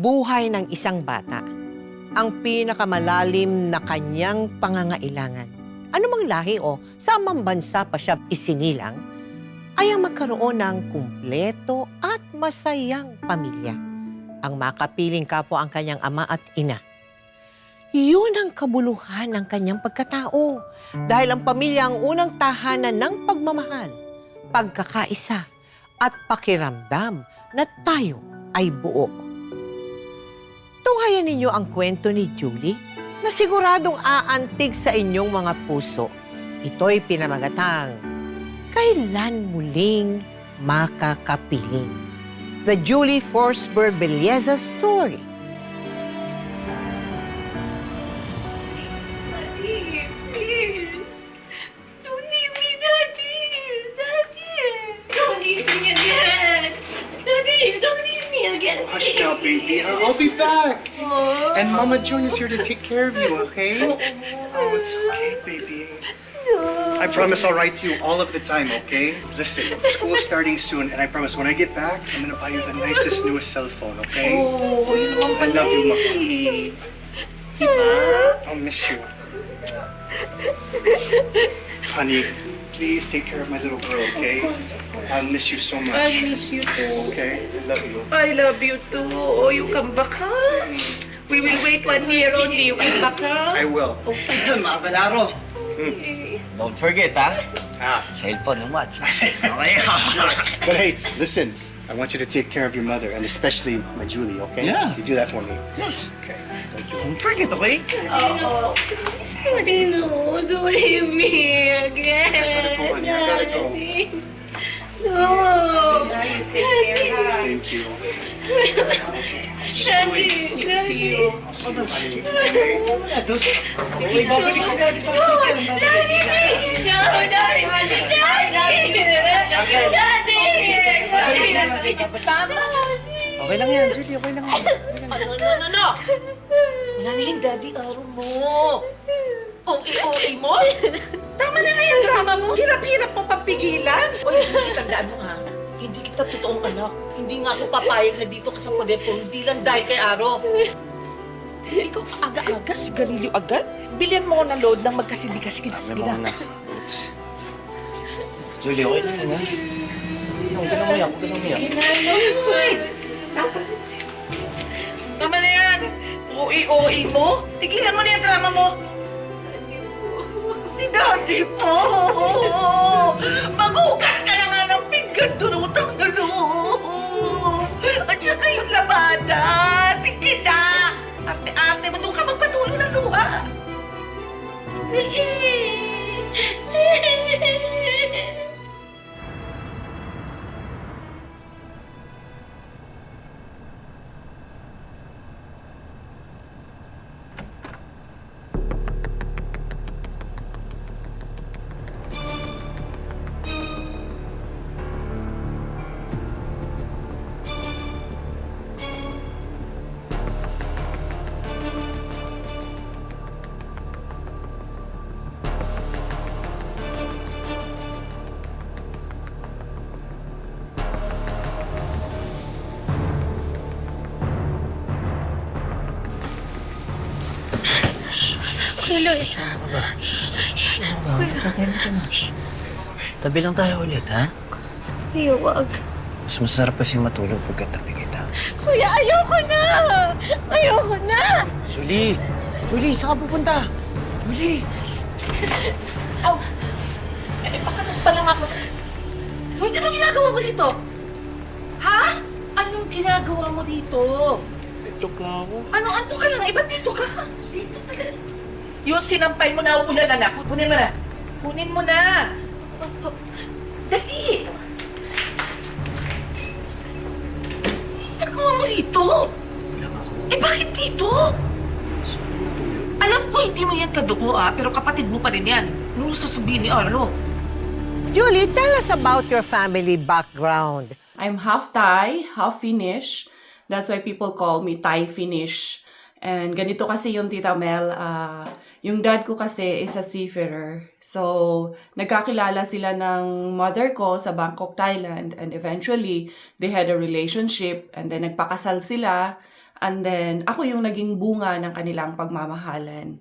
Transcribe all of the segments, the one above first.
buhay ng isang bata ang pinakamalalim na kanyang pangangailangan, anumang lahi o sa amang bansa pa siya isinilang, ay ang magkaroon ng kumpleto at masayang pamilya. Ang makapiling kapwa ang kanyang ama at ina. Yun ang kabuluhan ng kanyang pagkatao. Dahil ang pamilya ang unang tahanan ng pagmamahal, pagkakaisa at pakiramdam na tayo ay buo. Tunghayan ninyo ang kwento ni Julie na siguradong aantig sa inyong mga puso. Ito'y pinamagatang Kailan Muling Makakapiling. The Julie Forsberg Belleza Story. Daddy, please. Don't leave me, Daddy. Daddy. Don't leave me again. Daddy, don't leave me again. Hush now, baby. I'll be back. Oh. And Mama June is here to take care of you, okay? Oh, it's okay, baby. I promise I'll write to you all of the time, okay? Listen, school's starting soon, and I promise when I get back, I'm gonna buy you the nicest, newest cell phone, okay? Oh, yun naman I pala love you, Mama. eh. Diba? I'll miss you. Honey, please take care of my little girl, okay? I'll miss you so I much. miss you too. Okay? I love you. I love you too. Oh, you come back, huh? We will wait 1 year only. You come back, huh? I will. Mga kalaro, don't forget, ha? Ah. Cellphone and watch. Okay? But hey, listen, I want you to take care of your mother, and especially my Julie, okay? Yeah. You do that for me. Yes. Okay, thank you. Don't forget, okay? Oh, Daddy, no. Don't leave me again. I gotta go, honey. I gotta go. Daddy. No. Daddy. Thank you. Daddy. Daddy. Wala doon. Okay, babalik si Daddy. No, Daddy, please. No, Daddy. Daddy. Daddy. Okay lang yan, Julie. Okay lang yan. No. Wala na yung daddy araw mo. OA mo? Tama na nga yung drama mo. Hirap-hirap mo papigilan. Oy, hindi tandaan mo ha. Hindi kita totoong anak. Hindi nga ako papayag na dito ka sa poder ko. Hindi lang dahil kay Aro. Ikaw aga-aga, sigarilyo agad. Bilhan mo ko ng load ng magkasindi ka. Sige na, sige na. Julie, okay lang yan, ha? Huwag ka na umiyak, huwag ka na umiyak. Tama na yan. OA mo? Tigilan mo na yung drama mo. Si Daddy po! Maghugas ka na nga ng pinggan doon, utang na loob! At saka yung labada! Sige na! Arte-arte mo, doon ka magpatuloy ng luha! Hello. Tabi lang tayo ulit, ha? Kuya, wag. Mas masarap kasi matulog pagkatabi kita. Kuya, ayoko na! Ayoko na! Julie! Julie, saan ka pupunta? Julie! Aw! Baka nang pa lang ako sa... Hoy, anong ginagawa mo dito? Ha? Anong ginagawa mo dito? Itlog lang ako. Anong anto ka lang? Ba't dito ka? Dito talaga. Yung sinampay mo na ulan, anak. Kunin mo na. Kunin mo na. Dali! Nagawa mo dito? Bakit dito? Alam ko hindi mo yan kadugo, pero kapatid mo pa rin yan. Ano sasabihin ni Arlo? Julie, tell us about your family background. I'm half Thai, half Finnish. That's why people call me Thai Finnish. And ganito kasi yung Tita Mel, yung dad ko kasi is a seafarer. So, nagkakilala sila ng mother ko sa Bangkok, Thailand. And eventually, they had a relationship. And then nagpakasal sila. And then, ako yung naging bunga ng kanilang pagmamahalan.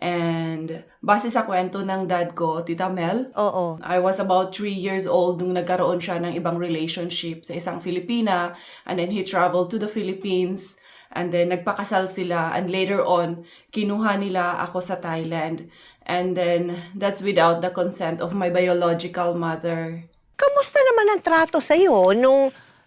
And base sa kwento ng dad ko, Tita Mel, Oo. I was about 3 years old nung nagkaroon siya ng ibang relationship sa isang Filipina. And then he traveled to the Philippines. And then nagpakasal sila. And later on, kinuha nila ako sa Thailand. And then that's without the consent of my biological mother. Kamusta naman ang trato sa'yo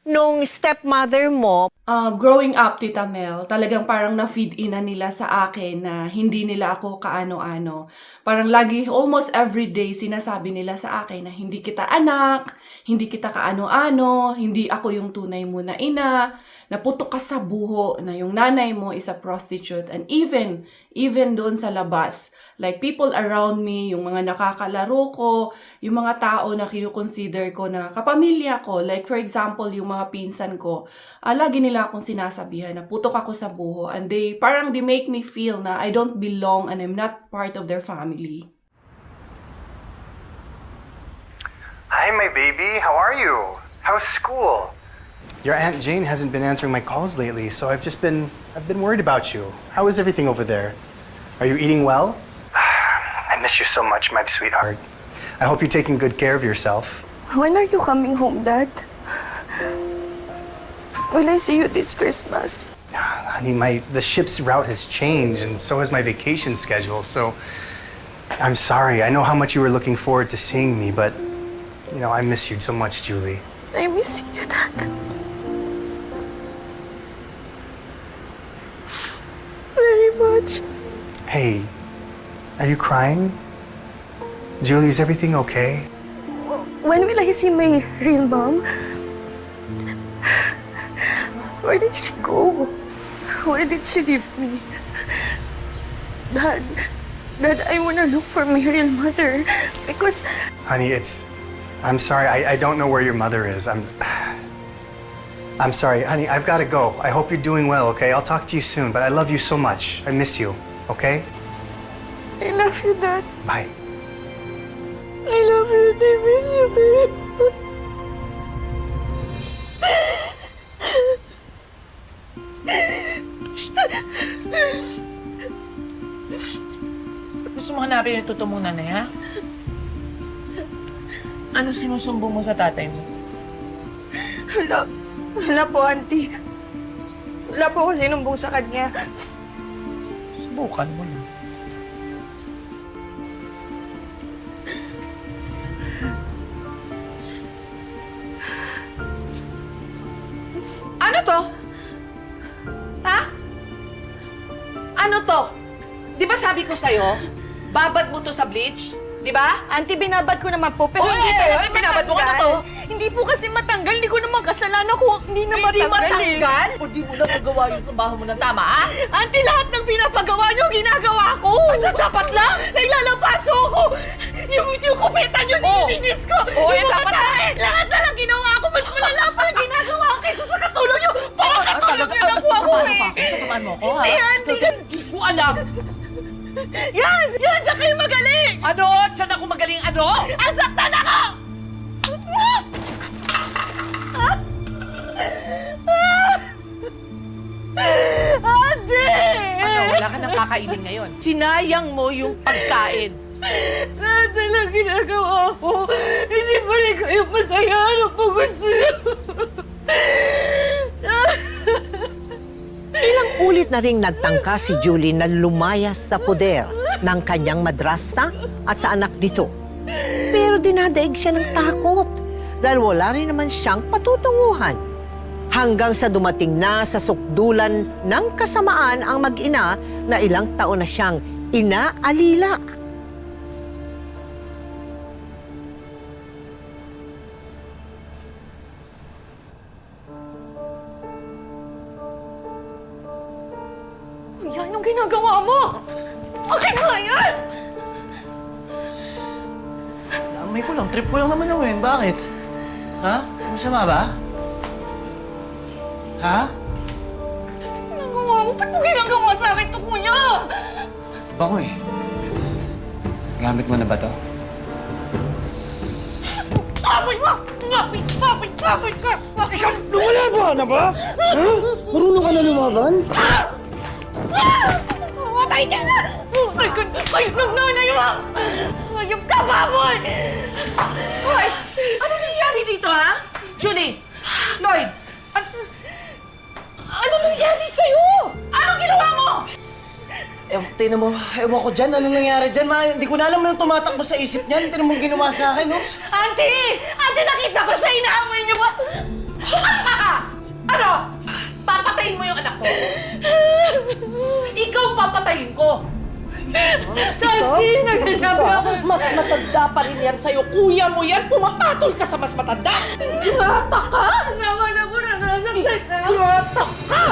nung stepmother mo? Growing up, Tita Mel, talagang parang na-feed in na nila sa akin na hindi nila ako kaano-ano. Parang lagi, almost every day, sinasabi nila sa akin na hindi kita anak, hindi kita kaano-ano, hindi ako yung tunay mo na ina, naputok ka sa buho, na yung nanay mo is a prostitute. And even doon sa labas, like people around me, yung mga nakakalaro ko, yung mga tao na kinukonsider ko na kapamilya ko, like for example, yung mga pinsan ko, lagi nila akong sinasabihan na putok ako sa buho, and they make me feel na I don't belong and I'm not part of their family. Hi, my baby. How are you? How's school? Your Aunt Jane hasn't been answering my calls lately, so I've been worried about you. How is everything over there? Are you eating well? I miss you so much, my sweetheart. I hope you're taking good care of yourself. When are you coming home, Dad? Will I see you this Christmas? Honey, the ship's route has changed, and so has my vacation schedule, so I'm sorry. I know how much you were looking forward to seeing me, but, I miss you so much, Julie. I miss you, Dad. Very much. Hey, are you crying? Julie, is everything okay? When will I see my real mom? Where did she go? Why did she leave me? Dad, I wanna look for my real mother because Honey, I'm sorry. I don't know where your mother is. I'm sorry. Honey, I've got to go. I hope you're doing well, okay? I'll talk to you soon, but I love you so much. I miss you, okay? I love you, Dad. Bye. I love you and I miss you very much. Gusto mo hanapin yung totoo mong nanay, ha? Ano sinusumbong mo sa tatay mo? Wala po, Auntie. Wala po ako sinumbong sa kanya. Subukan mo yun. Ano to? Ha? Ano to? Di ba sabi ko sa'yo, babad mo to sa bleach? Di ba? Auntie, binabad ko naman po, pero Oy, hindi oy, talaga oy, binabad mo ka na to? Hindi po kasi matanggal. Hindi ko naman kasalanan kung hindi na Hindi matanggal. matanggal? O di mo na magawa yung trabaho mo ng tama, ha? Auntie, lahat ng pinapagawa niyo, ginagawa ko. Ano, dapat lang? Naglalapaso ako. Yung kupeta niyo, Oh. nilinis ko. Oh, yung dapat- matahe, lahat na lang ginawa ko. Mas malala pa ang ginagawa ko kaysa sa katulong niyo. Parang katulong niyo na po ako eh. Tatamaan mo ako, ha? Hindi, Auntie. Hindi ko alam. Yan! Diyan kayo magaling! Ano? Diyan ako magaling ano? Ang saktan ako! Ate! Ano? Wala ka nang kakainin ngayon. Sinayang mo yung pagkain. Lahat na lang ginagawa ko. Hindi pa rin kayo masaya. Ano po gusto niyo? Ilang ulit na ring nagtangka si Julie na lumayas sa poder ng kanyang madrasta at sa anak nito. Pero dinadaig siya ng takot dahil wala rin naman siyang patutunguhan. Hanggang sa dumating na sa sukdulan ng kasamaan ang mag-ina na ilang taon na siyang inaalila. Yan yung ginagawa mo! Akin nga yan! Naamay ko lang. Trip ko lang naman naman. Bakit? Ha? Masama ba? Ha? Ginagawa mo? Ba't mo ginagawa sa akin ito, kuya? Bango eh. Gamit mo na ba to? Amoy mo! Amoy! Amoy! Bakit ka? Ikaw, lumalaban na ba? Ha? Marunong ka na lumaban? Matay ka na! Ay, kayong ng nanay mo! Hayop ka, baboy! Hoy! Ano nangyari dito, ha? Julie! Lloyd! Ano nangyari sa'yo? Anong ginawa mo? Tinan mo, ewan ko dyan. Anong nangyari dyan, ma? Hindi ko na alam anong tumatakbo sa isip niyan. Tinan mo ginawa sa akin, no? Auntie! Auntie, nakita ko siya! Inaaway niyo ba? Ano? Papatayin mo yung anak ko? Ikaw papatayin ko! Auntie, nagsasabi ako! Mas matanda pa rin yan sa'yo. Kuya mo yan, pumapatol ka sa mas matanda. Grata ka! Naman ako na nasaktan na! Grata ka!